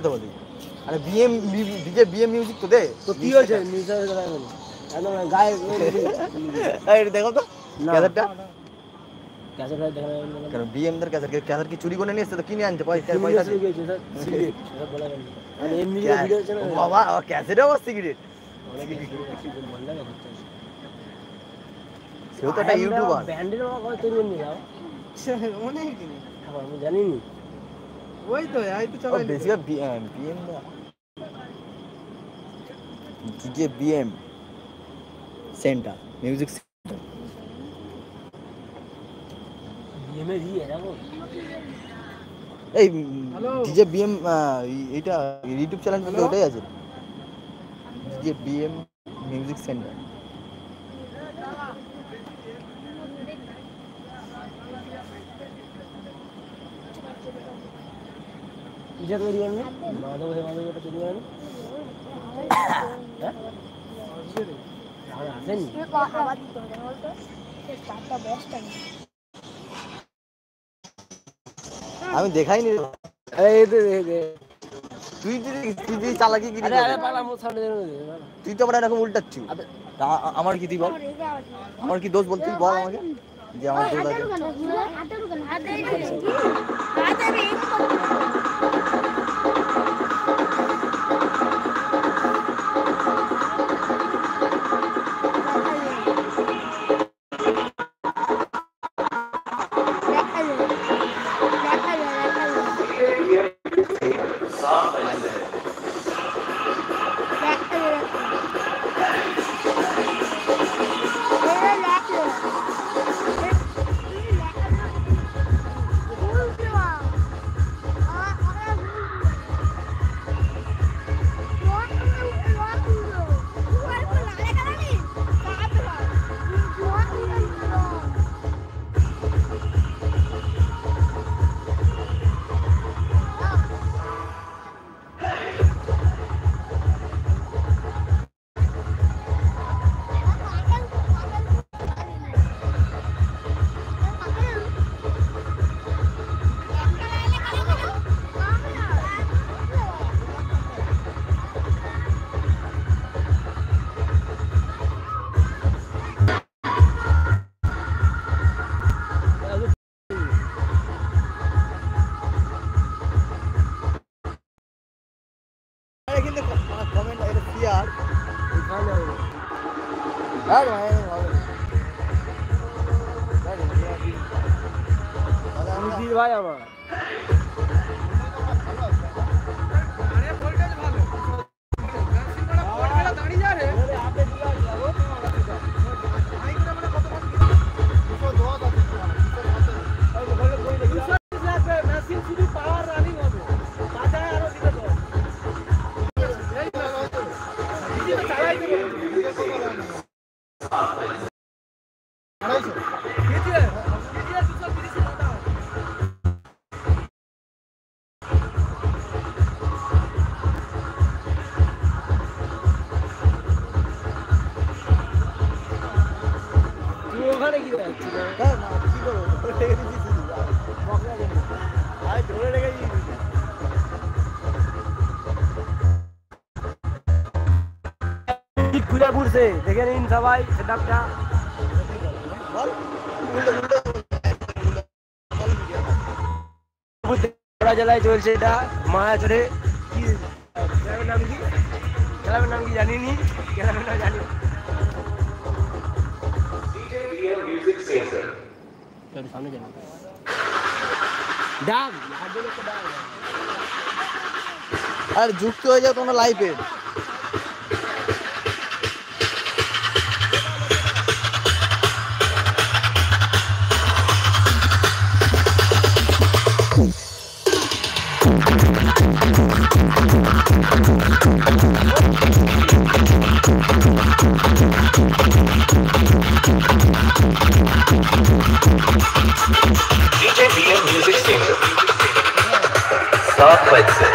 করতে বলি আরে বিএম ডিজে বিএম মিউজিক তো দে তো কি হয়েছে মিউজিক একদম গায়ে এই দেখো তো ক্যাসেটটা ক্যাসেট দেখা কেন বিএম দের ক্যাসেট কি চুরি করে নিয়ে এসেছে তো কিনে আনতে পয়সা দিয়ে গেছে স্যার সিগারেট সেটা বলা গেল আর এমনি ভিডিও আছে না বাবা ক্যাসেটে আবার সিগারেট ভালো লাগে সেও তো একটা ইউটিউবার ব্যান্ডের কথা তৈরি করে নিলাম অনেক দিন আমি জানিনি ওই তো চালাই বেশি BM DJ BM centre music centre BM এর ইয়ে দেখো এই ডিজে বিএম এটা ইউটিউব চ্যানেল থেকে ওটাই আছে ডিজে বিএম মিউজিক সেন্টার ইজা তৈরি করেন মাধব এটা তৈরি করেন হ্যাঁ আসেন আমি দেখাইনি এই তো তুই চালাকি কি আরে পালা মো সামনে তুই তো আবার এরকম উল্টাচ্ছিস আমার কি তুই বল আমার কি দোষ বল তুই বল আমাকে যে আমার দোষ আছে ভাই আমার ওখানে কি যাচ্ছি ঘুরে ঘুরছে দেখে নিন সবাই সেটআপটা জেলায় চলছে এটা মায়াচরে কি ক্লাবের নাম কি জানিনি ক্লাবের নাম জানি সামনে জানি ডাক আর যুক্ত হয়ে যাও তোমরা লাইভে DJ BM Music Center 7 बजे से